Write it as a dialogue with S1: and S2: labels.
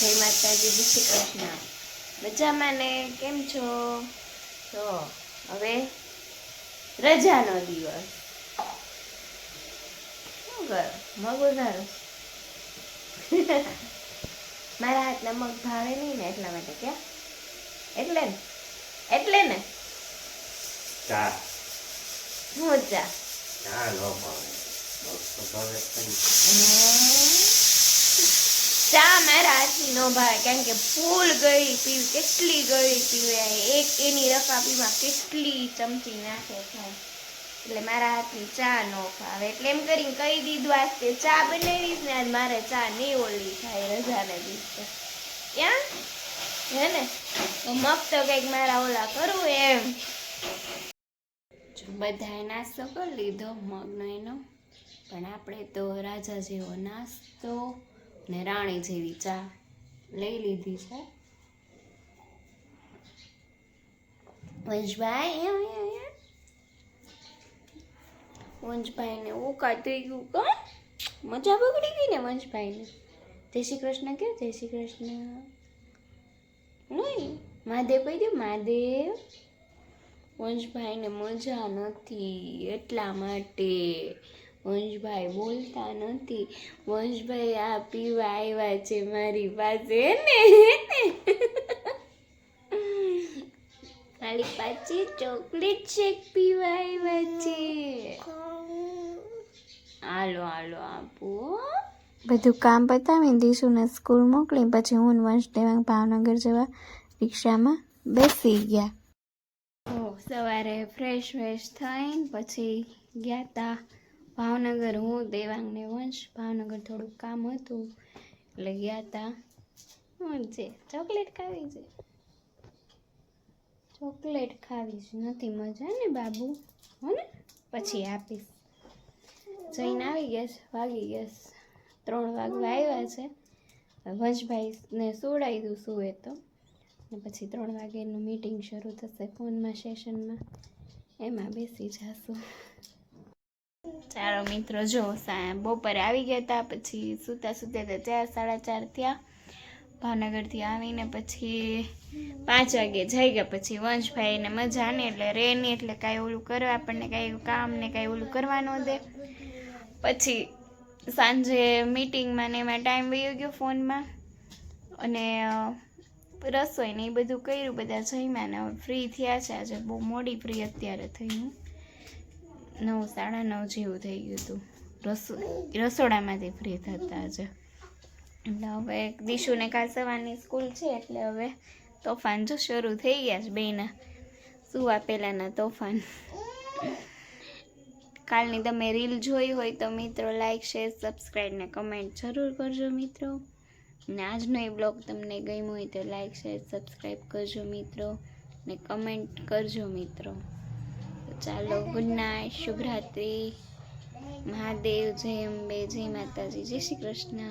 S1: જય માતાજી, જય શ્રી કૃષ્ણ. મજામાં ને? કેમ છો? તો હવે રજાનો દિવસ શું કરો? મગ વધારો મારા હાથના મગ ભાવે નહીં ને એટલા માટે. ક્યાં એટલે ને
S2: ચા
S1: હું ચા
S2: ચા નો ભાવે
S1: ચા મારા હાથની નો ભાવે, કારણ કે ફૂલ ગળી પીવી, કેટલી ગળી પીવે, એક એની રકાબીમાં કેટલી ચમચી નાખે થાય, એટલે મારા હાથની ચા નો ભાવે. એટલે એમ કરીને કહી દીધું આજ તે ચા બનાવીશ ને આજ મારે ચા નહીં ઓલી થાય રજાને દિવસે. ક્યાં હે ને મગ તો કંઈક મારા ઓલા કરું એમ. બધાએ નાસ્તો કરી લીધો મગનો એનો, પણ આપણે તો રાજા જેવો નાસ્તો ને રાણી જેવી ચા લઈ લીધી છે. વંશભાઈને ઓકા થઈ ગયું કા, મજા બગડી ગઈ ને વંશભાઈને. જય શ્રી કૃષ્ણ કે જય શ્રી કૃષ્ણ નહીં, મહાદેવ કહી દો મહાદેવ. વંશભાઈને મજા નથી એટલા માટે વંશભાઈ બોલતા નથી. વંશભાઈ આ પીવા આવ્યા છે મારી પાસે ને મારી પાસે ચોકલેટ શેક પીવા આવ્યા છે. હાલો હાલો આપો. બધું કામ પતાવીને દીશુને સ્કૂલ મોકલી પછી હું વંશદેવાંગ ભાવનગર જવા રિક્ષામાં બેસી ગયા. સવારે ફ્રેશ થઈને પછી ગયા તા ભાવનગર. હું દેવાંગને વંશ ભાવનગર થોડુંક કામ હતું એટલે ગયા તા. હું છે ચોકલેટ ખાવી છે, ચોકલેટ ખાવી છે, નથી મજા ને બાબુ, હો ને પછી આપીશ. જઈને આવી ગયા, વાગી ગયા 3 વાગવા આવ્યા છે. વંશભાઈને સુવડાવી દઉં સુવે તો, ને પછી 3 વાગ્યાનું મીટિંગ શરૂ થશે ફોનમાં સેશનમાં, એમાં બેસી જશું. ચાલો મિત્રો, જો બપોરે આવી ગયા હતા, પછી સૂતા તો 4 સાડા 4 થયા. ભાવનગરથી આવીને પછી 5 વાગે જઈ ગયા. પછી વંશભાઈને મજા ને એટલે રે નહીં, એટલે કાંઈ ઓલું કરવા આપણને કાંઈ કામ ને કાંઈ ઓલું કરવા ન દે. પછી સાંજે મીટિંગમાં ને એમાં ટાઈમ વહી ગયો ફોનમાં, અને રસોઈ ને એ બધું કર્યું. બધા જમ્યા ને હવે ફ્રી થયા છે. આજે બહુ મોડી ફ્રી અત્યારે થઈ, 9 સાડા 9 જેવું થઈ ગયું હતું. રસોડામાંથી ફ્રી થતા આજે. એટલે હવે દીશુને કાલ સવારની સ્કૂલ છે એટલે હવે તોફાન જો શરૂ થઈ ગયા છે બેના સુવા પહેલાંના તોફાન. કાલની તમે રીલ જોઈ હોય તો મિત્રો લાઈક શેર સબસ્ક્રાઈબ ને કમેન્ટ જરૂર કરજો મિત્રો. ને આજનો એ બ્લોગ તમને ગમ્યો હોય તો લાઈક શેર સબસ્ક્રાઈબ કરજો મિત્રો, ને કમેન્ટ કરજો મિત્રો. તો ચાલો, ગુડ નાઇટ, શુભરાત્રિ, મહાદેવ, જય અંબે, જય માતાજી, જય શ્રી કૃષ્ણ.